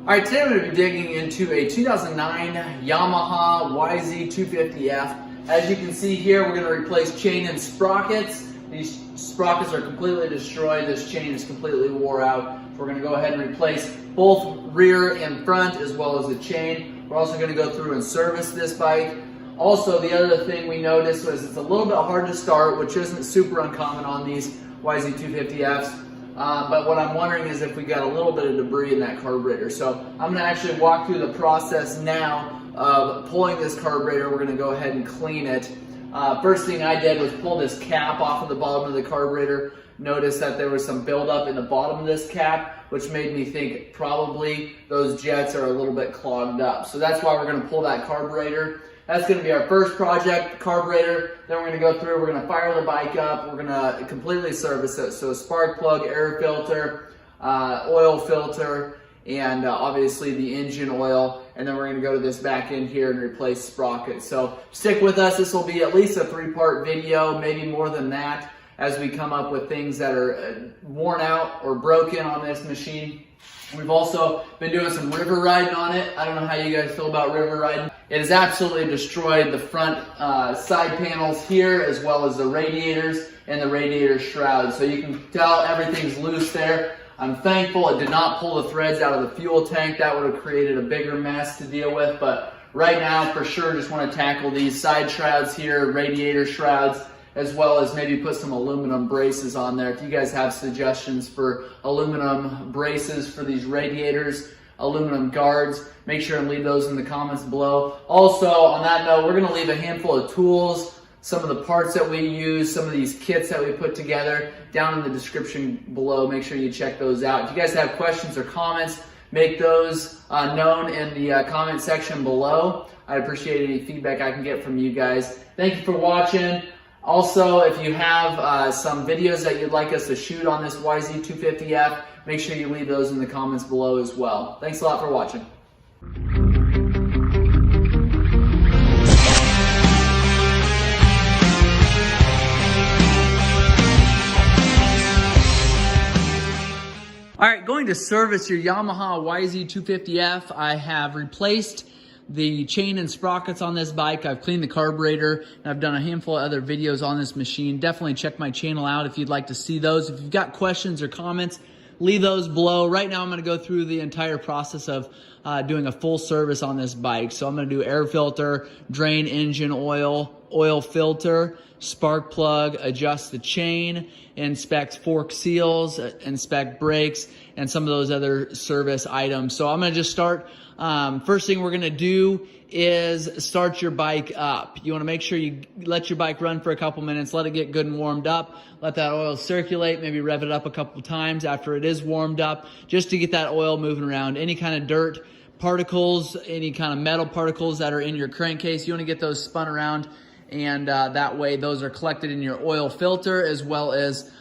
All right, today I'm going to be digging into a 2009 Yamaha YZ250f. As you can see here, we're going to replace chain and sprockets. These sprockets are completely destroyed. This chain is completely wore out. So we're going to go ahead and replace both rear and front as well as the chain. We're also going to go through and service this bike. Also, the other thing we noticed was it's a little bit hard to start, which isn't super uncommon on these YZ250fs. But what I'm wondering is if we got a little bit of debris in that carburetor. So I'm going to actually walk through the process now of pulling this carburetor. We're going to go ahead and clean it. First thing I did was pull this cap off of the bottom of the carburetor. Notice that there was some buildup in the bottom of this cap, which made me think probably those jets are a little bit clogged up. So that's why we're going to pull that carburetor. That's going to be our first project, carburetor. Then we're going to go through, we're going to fire the bike up, we're going to completely service it. So spark plug, air filter, oil filter, and obviously the engine oil. And then we're going to go to this back end here and replace sprockets. So stick with us. This will be at least a 3-part video, maybe more than that, as we come up with things that are worn out or broken on this machine. We've also been doing some river riding on it. I don't know how you guys feel about river riding. It has absolutely destroyed the front side panels here, as well as the radiators and the radiator shroud. So you can tell everything's loose there. I'm thankful it did not pull the threads out of the fuel tank. That would have created a bigger mess to deal with. But right now, for sure, just want to tackle these side shrouds here, radiator shrouds, as well as maybe put some aluminum braces on there. If you guys have suggestions for aluminum braces for these radiators, aluminum guards, make sure and leave those in the comments below. Also, on that note, we're gonna leave a handful of tools, some of the parts that we use, some of these kits that we put together down in the description below. Make sure you check those out. If you guys have questions or comments, make those known in the comment section below. I appreciate any feedback I can get from you guys. Thank you for watching. Also, if you have some videos that you'd like us to shoot on this YZ250f, make sure you leave those in the comments below as well. Thanks a lot for watching. All right, going to service your Yamaha YZ250f, I have replaced the chain and sprockets on this bike. I've cleaned the carburetor, and I've done a handful of other videos on this machine. Definitely check my channel out if you'd like to see those. If you've got questions or comments, leave those below. Right now I'm going to go through the entire process of doing a full service on this bike. So I'm going to do air filter, drain engine oil, oil filter, spark plug, adjust the chain, inspect fork seals, inspect brakes, and some of those other service items. So I'm going to just start. First thing we're going to do is start your bike up. You want to make sure you let your bike run for a couple minutes, let it get good and warmed up, let that oil circulate, maybe rev it up a couple times after it is warmed up, just to get that oil moving around. Any kind of dirt particles, any kind of metal particles that are in your crankcase, you want to get those spun around, and that way those are collected in your oil filter as well as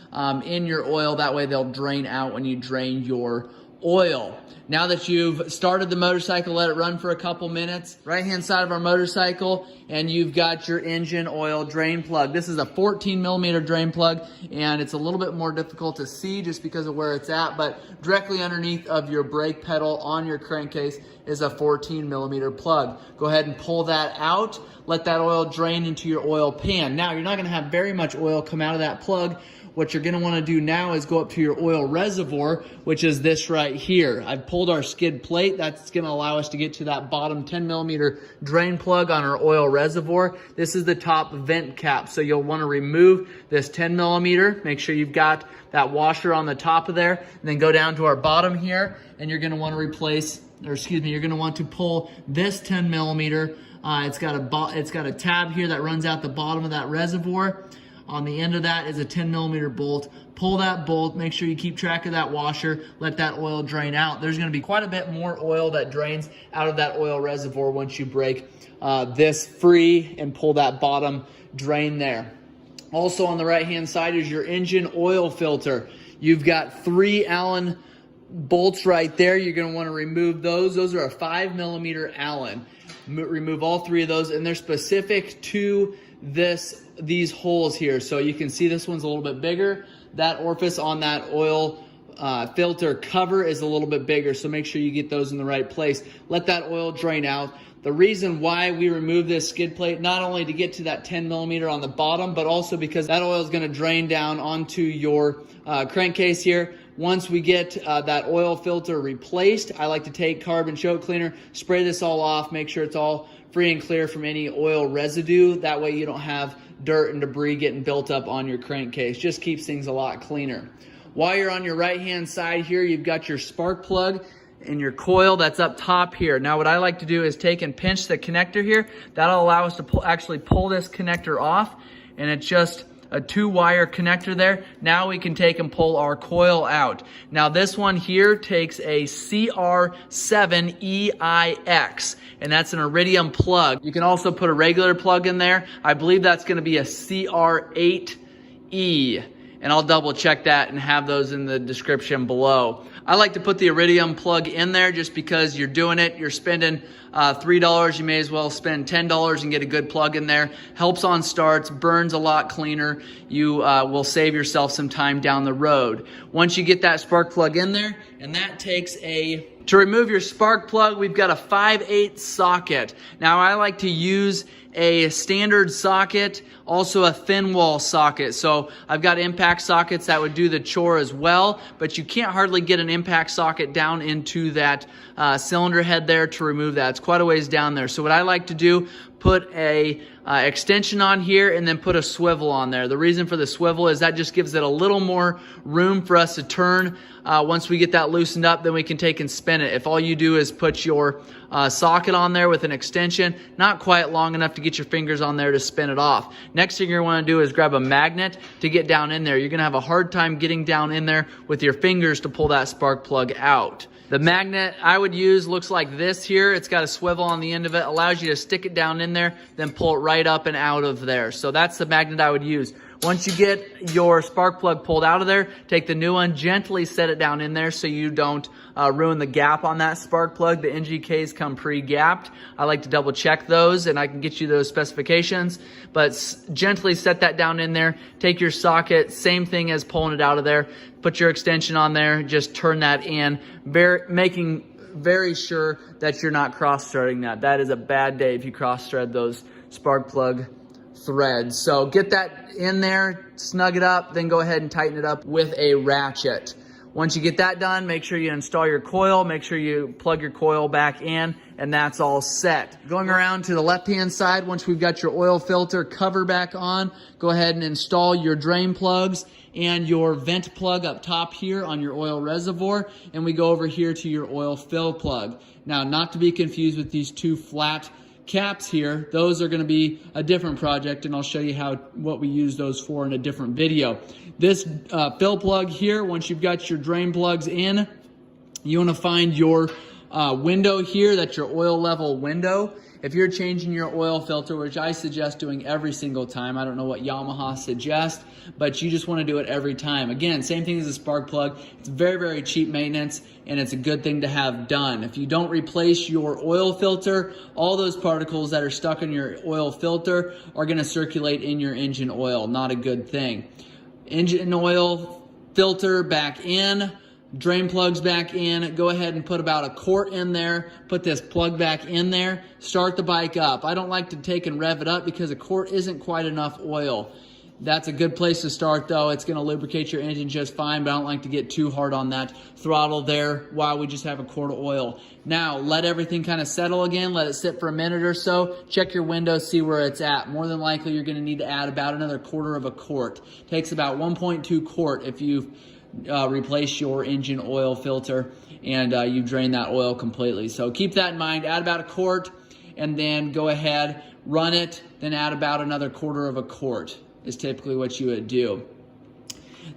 in your oil. That way they'll drain out when you drain your oil. Now that you've started the motorcycle, let it run for a couple minutes. Right hand side of our motorcycle, and you've got your engine oil drain plug. This is a 14mm drain plug, and it's a little bit more difficult to see just because of where it's at, but directly underneath of your brake pedal on your crankcase is a 14mm plug. Go ahead and pull that out. Let that oil drain into your oil pan. Now, you're not going to have very much oil come out of that plug. What you're going to want to do now is go up to your oil reservoir, which is this right here. I've pulled our skid plate. That's going to allow us to get to that bottom 10mm drain plug on our oil reservoir. This is the top vent cap. So you'll want to remove this 10mm. Make sure you've got that washer on the top of there. And then go down to our bottom here, and you're going to want to replace, or excuse me, you're going to want to pull this 10mm. It's got a tab here that runs out the bottom of that reservoir. On the end of that is a 10mm bolt. Pull that bolt, make sure you keep track of that washer, let that oil drain out. There's gonna be quite a bit more oil that drains out of that oil reservoir once you break this free and pull that bottom drain there. Also on the right hand side is your engine oil filter. You've got 3 Allen bolts right there. You're gonna wanna remove those. Those are a 5mm Allen. Remove all 3 of those, and they're specific to these holes here. So you can see this one's a little bit bigger. That orifice on that oil filter cover is a little bit bigger, so make sure you get those in the right place. Let that oil drain out. The reason why we remove this skid plate, not only to get to that 10 millimeter on the bottom, but also because that oil is going to drain down onto your crankcase here. Once we get that oil filter replaced, I like to take carbon choke cleaner, spray this all off, make sure it's all free and clear from any oil residue. That way you don't have dirt and debris getting built up on your crankcase. Just keeps things a lot cleaner. While you're on your right hand side here, you've got your spark plug and your coil that's up top here. Now what I like to do is take and pinch the connector here. That'll allow us to actually pull this connector off, and it's just a 2-wire connector there. Now we can take and pull our coil out. Now this one here takes a CR7EIX, and that's an iridium plug. You can also put a regular plug in there. I believe that's going to be a CR8E, and I'll double check that and have those in the description below. I like to put the iridium plug in there just because you're doing it. You're spending $3. You may as well spend $10 and get a good plug in there. Helps on starts, burns a lot cleaner. You will save yourself some time down the road. Once you get that spark plug in there, and that takes to remove your spark plug, we've got a 5/8 socket. Now I like to use a standard socket, also a thin wall socket. So I've got impact sockets that would do the chore as well, but you can't hardly get an impact socket down into that cylinder head there to remove that. It's quite a ways down there. So what I like to do, put a extension on here and then put a swivel on there. The reason for the swivel is that just gives it a little more room for us to turn. Once we get that loosened up, then we can take and spin it. If all you do is put your socket on there with an extension, not quite long enough to get your fingers on there to spin it off. Next thing you're going to want to do is grab a magnet to get down in there. You're going to have a hard time getting down in there with your fingers to pull that spark plug out. The magnet I would use looks like this here. It's got a swivel on the end of it, allows you to stick it down in there, then pull it right up and out of there. So that's the magnet I would use. Once you get your spark plug pulled out of there, take the new one, gently set it down in there so you don't ruin the gap on that spark plug. The NGKs come pre-gapped. I like to double check those, and I can get you those specifications. But gently set that down in there. Take your socket, same thing as pulling it out of there. Put your extension on there, just turn that in, making very sure that you're not cross-threading that. That is a bad day if you cross-thread those spark plug threads. So get that in there, snug it up, then go ahead and tighten it up with a ratchet. Once you get that done, make sure you install your coil, make sure you plug your coil back in, and that's all set. Going around to the left-hand side, once we've got your oil filter cover back on, go ahead and install your drain plugs and your vent plug up top here on your oil reservoir, and we go over here to your oil fill plug. Now, not to be confused with these two flat caps here, those are going to be a different project, and I'll show you what we use those for in a different video. This fill plug here, once you've got your drain plugs in, you want to find your window here. That's your oil level window. If you're changing your oil filter, which I suggest doing every single time, I don't know what Yamaha suggests, but you just want to do it every time. Again, same thing as a spark plug. It's very, very cheap maintenance, and it's a good thing to have done. If you don't replace your oil filter, all those particles that are stuck in your oil filter are going to circulate in your engine oil. Not a good thing. Engine oil filter back in. Drain plugs back in. Go ahead and put about a quart in there. Put this plug back in there. Start the bike up. I don't like to take and rev it up because a quart isn't quite enough oil. That's a good place to start though. It's going to lubricate your engine just fine, but I don't like to get too hard on that throttle there while we just have a quart of oil. Now, let everything kind of settle again. Let it sit for a minute or so. Check your window, see where it's at. More than likely, you're going to need to add about another quarter of a quart. Takes about 1.2 quart if you've replace your engine oil filter and you drain that oil completely. So keep that in mind. Add about a quart and then go ahead, run it, then add about another quarter of a quart is typically what you would do.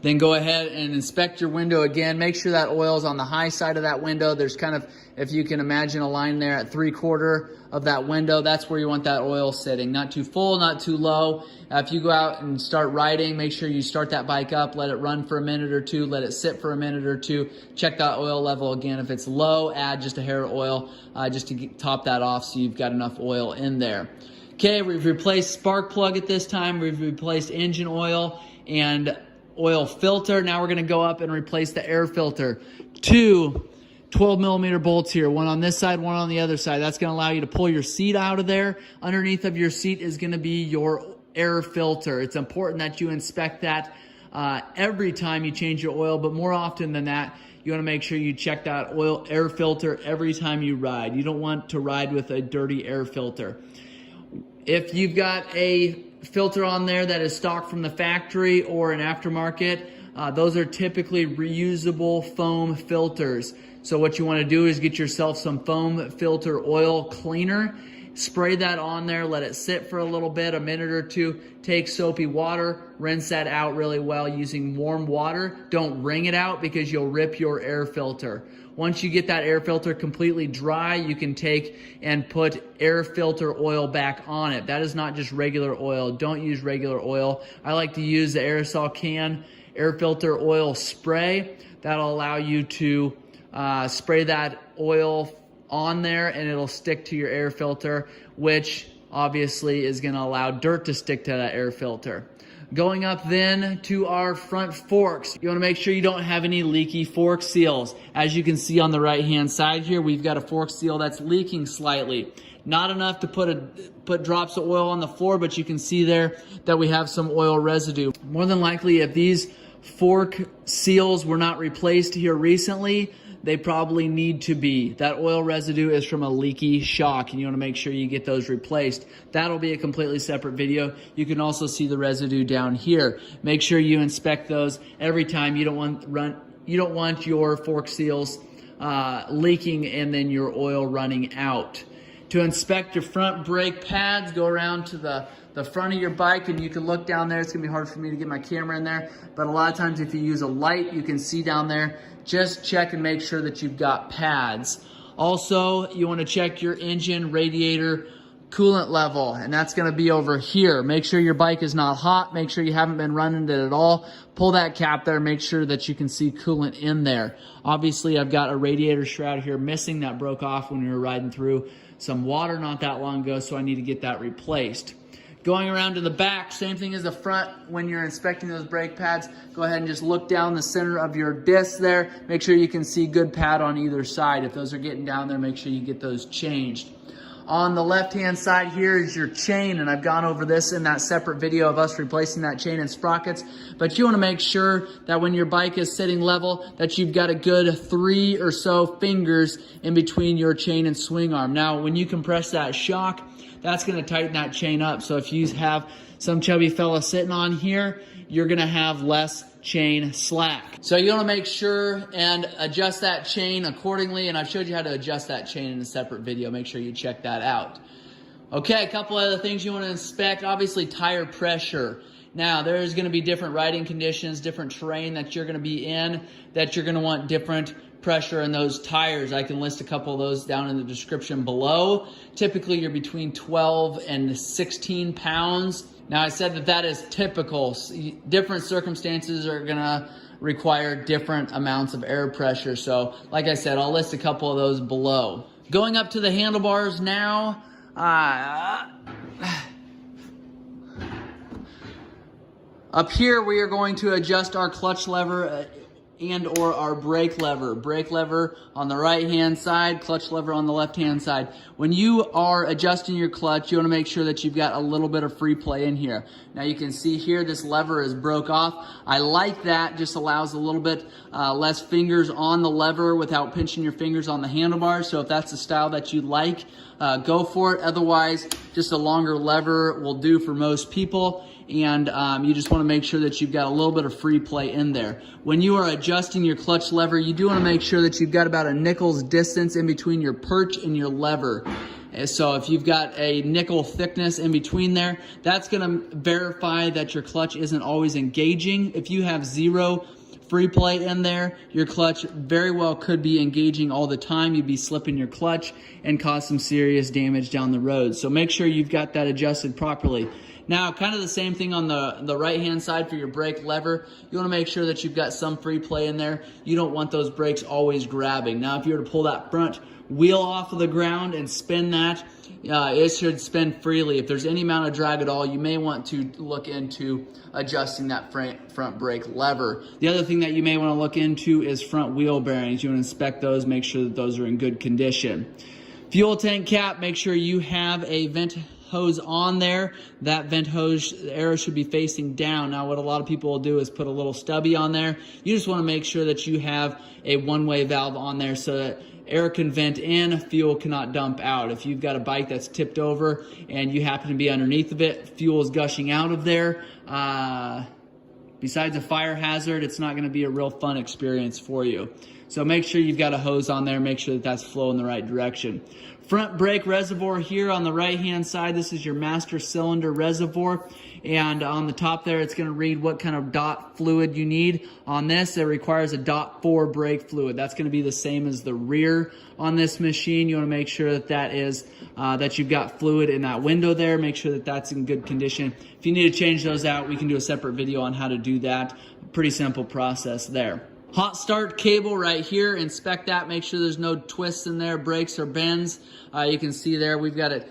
Then go ahead and inspect your window again. Make sure that oil is on the high side of that window. There's kind of, if you can imagine, a line there at 3/4 of that window. That's where you want that oil sitting. Not too full, not too low. If you go out and start riding, make sure you start that bike up, let it run for a minute or two, let it sit for a minute or two. Check that oil level again. If it's low, add just a hair of oil just to top that off so you've got enough oil in there. Okay, we've replaced spark plug at this time. We've replaced engine oil, and oil filter. Now we're going to go up and replace the air filter. Two 12mm bolts here, one on this side, one on the other side. That's going to allow you to pull your seat out of there. Underneath of your seat is going to be your air filter. It's important that you inspect that every time you change your oil, but more often than that, you want to make sure you check that air filter every time you ride. You don't want to ride with a dirty air filter. If you've got a filter on there that is stock from the factory or an aftermarket, those are typically reusable foam filters. So what you want to do is get yourself some foam filter oil cleaner, spray that on there, let it sit for a little bit, a minute or two, take soapy water, rinse that out really well using warm water. Don't wring it out because you'll rip your air filter. Once you get that air filter completely dry, you can take and put air filter oil back on it. That is not just regular oil. Don't use regular oil. I like to use the aerosol can air filter oil spray. That'll allow you to spray that oil on there and it'll stick to your air filter, which obviously is going to allow dirt to stick to that air filter. Going up then to our front forks, you want to make sure you don't have any leaky fork seals. As you can see on the right hand side here, we've got a fork seal that's leaking slightly. Not enough to put drops of oil on the floor, but you can see there that we have some oil residue. More than likely, if these fork seals were not replaced here recently, they probably need to be. That oil residue is from a leaky shock, and you want to make sure you get those replaced. That'll be a completely separate video. You can also see the residue down here. Make sure you inspect those every time. You don't want your fork seals leaking and then your oil running out. To inspect your front brake pads, go around to the front of your bike and you can look down there. It's gonna be hard for me to get my camera in there, but a lot of times if you use a light, you can see down there. Just check and make sure that you've got pads. Also, you wanna check your engine radiator coolant level, and that's gonna be over here. Make sure your bike is not hot. Make sure you haven't been running it at all. Pull that cap there, make sure that you can see coolant in there. Obviously, I've got a radiator shroud here missing that broke off when we were riding through some water not that long ago, so I need to get that replaced. Going around to the back, same thing as the front. When you're inspecting those brake pads, go ahead and just look down the center of your disc there. Make sure you can see good pad on either side. If those are getting down there, make sure you get those changed. On the left-hand side here is your chain, and I've gone over this in that separate video of us replacing that chain and sprockets. But you want to make sure that when your bike is sitting level, that you've got a good 3 or so fingers in between your chain and swing arm. Now, when you compress that shock, that's going to tighten that chain up. So if you have some chubby fella sitting on here, you're going to have less chain slack. So you want to make sure and adjust that chain accordingly, and I've showed you how to adjust that chain in a separate video. Make sure you check that out. Okay, a couple other things you want to inspect. Obviously, tire pressure. Now, there's going to be different riding conditions, different terrain that you're going to be in, that you're going to want different pressure in those tires. I can list a couple of those down in the description below. Typically, you're between 12 and 16 pounds. Now, I said that is typical. Different circumstances are going to require different amounts of air pressure. So, like I said, I'll list a couple of those below. Going up to the handlebars now. Up here, we are going to adjust our clutch lever and or our brake lever. Brake lever on the right hand side, clutch lever on the left hand side. When you are adjusting your clutch, you want to make sure that you've got a little bit of free play in here. Now you can see here this lever is broke off. I like that, just allows a little bit less fingers on the lever without pinching your fingers on the handlebars. So if that's the style that you like, go for it. Otherwise, just a longer lever will do for most people. And you just want to make sure that you've got a little bit of free play in there. When you are adjusting your clutch lever, you do want to make sure that you've got about a nickel's distance in between your perch and your lever. So if you've got a nickel thickness in between there, that's going to verify that your clutch isn't always engaging. If you have zero free play in there, your clutch very well could be engaging all the time. You'd be slipping your clutch and cause some serious damage down the road. So make sure you've got that adjusted properly. Now, kind of the same thing on the right-hand side for your brake lever. You want to make sure that you've got some free play in there. You don't want those brakes always grabbing. Now, if you were to pull that front wheel off of the ground and spin that, it should spin freely. If there's any amount of drag at all, you may want to look into adjusting that front brake lever. The other thing that you may want to look into is front wheel bearings. You want to inspect those, make sure that those are in good condition. Fuel tank cap, make sure you have a vent hose on there. That vent hose arrow should be facing down. Now, what a lot of people will do is put a little stubby on there. You just want to make sure that you have a one-way valve on there so that air can vent in, fuel cannot dump out. If you've got a bike that's tipped over and you happen to be underneath of it, fuel is gushing out of there. Besides a fire hazard, it's not going to be a real fun experience for you. So make sure you've got a hose on there, make sure that that's flowing the right direction. Front brake reservoir here on the right-hand side, this is your master cylinder reservoir. And on the top there, it's going to read what kind of DOT fluid you need. On this, it requires a DOT 4 brake fluid. That's going to be the same as the rear on this machine. You want to make sure that that is that you've got fluid in that window there. Make sure that that's in good condition. If you need to change those out, we can do a separate video on how to do that. Pretty simple process there. Hot start cable right here, inspect that, make sure there's no twists in there, breaks or bends. You can see there we've got it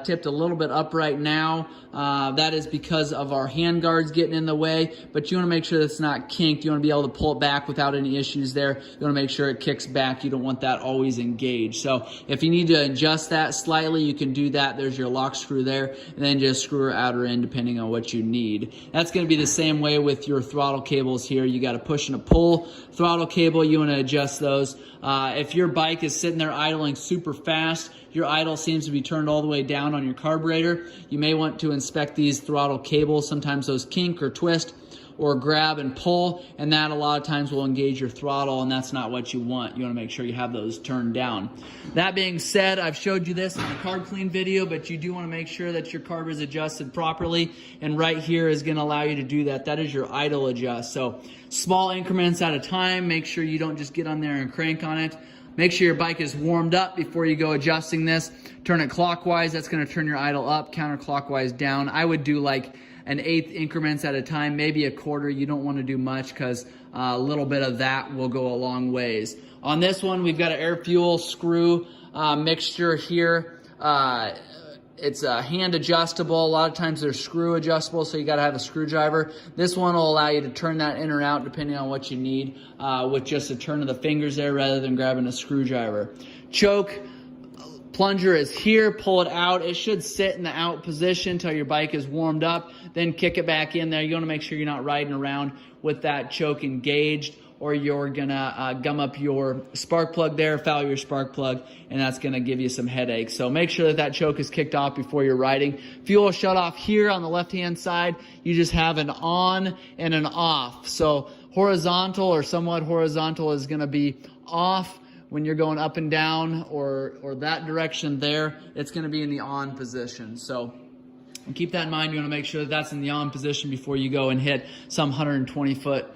tipped a little bit up right now. That is because of our hand guards getting in the way, but you want to make sure that it's not kinked. You want to be able to pull it back without any issues there. You want to make sure it kicks back. You don't want that always engaged. So if you need to adjust that slightly, you can do that. There's your lock screw there, and then just screw her out or in depending on what you need. That's going to be the same way with your throttle cables here. You got a push and a pull throttle cable. You want to adjust those. If your bike is sitting there idling super fast, your idle seems to be turned all the way down on your carburetor, you may want to inspect these throttle cables. Sometimes those kink or twist or grab and pull, and that a lot of times will engage your throttle, and that's not what you want. You want to make sure you have those turned down. That being said, I've showed you this in the carb clean video, but you do want to make sure that your carb is adjusted properly, and right here is going to allow you to do that. That is your idle adjust. So small increments at a time. Make sure you don't just get on there and crank on it. Make sure your bike is warmed up before you go adjusting this. Turn it clockwise. That's going to turn your idle up, counterclockwise down. I would do like an 1/8 increments at a time, maybe a quarter. You don't want to do much because a little bit of that will go a long ways. On this one, we've got an air fuel screw mixture here. It's hand adjustable. A lot of times they're screw adjustable, so you got to have a screwdriver. This one will allow you to turn that in or out depending on what you need with just a turn of the fingers there rather than grabbing a screwdriver. Choke plunger is here. Pull it out. It should sit in the out position until your bike is warmed up. Then kick it back in there. You want to make sure you're not riding around with that choke engaged, or you're gonna gum up your spark plug there, foul your spark plug, and that's gonna give you some headaches. So make sure that that choke is kicked off before you're riding. Fuel shut off here on the left-hand side. You just have an on and an off. So horizontal or somewhat horizontal is gonna be off. When you're going up and down or that direction there, it's gonna be in the on position. So keep that in mind. You wanna make sure that that's in the on position before you go and hit some 120-foot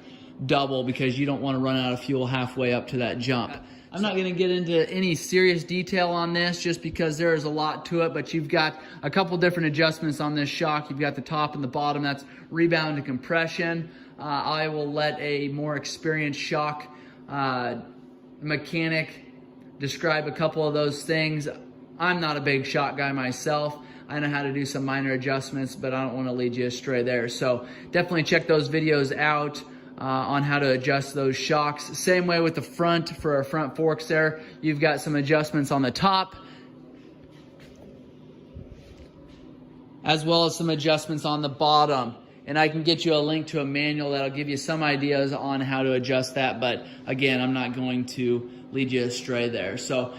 double, because you don't want to run out of fuel halfway up to that jump. I'm not going to get into any serious detail on this just because there is a lot to it, but you've got a couple different adjustments on this shock. You've got the top and the bottom. That's rebound and compression. I will let a more experienced shock mechanic describe a couple of those things. I'm not a big shock guy myself. I know how to do some minor adjustments, but I don't want to lead you astray there. So definitely check those videos out on how to adjust those shocks. Same way with the front. For our front forks there, you've got some adjustments on the top as well as some adjustments on the bottom. And I can get you a link to a manual that'll give you some ideas on how to adjust that, but again, I'm not going to lead you astray there. So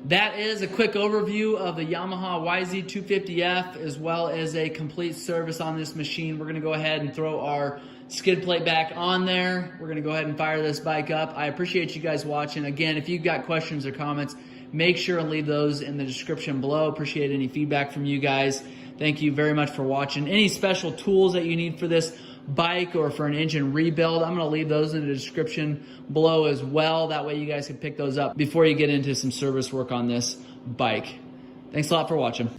that is a quick overview of the Yamaha YZ250f as well as a complete service on this machine. We're going to go ahead and throw our skid plate back on there. We're going to go ahead and fire this bike up. I appreciate you guys watching. Again, if you've got questions or comments, make sure and leave those in the description below. Appreciate any feedback from you guys. Thank you very much for watching. Any special tools that you need for this bike or for an engine rebuild, I'm going to leave those in the description below as well. That way you guys can pick those up before you get into some service work on this bike. Thanks a lot for watching.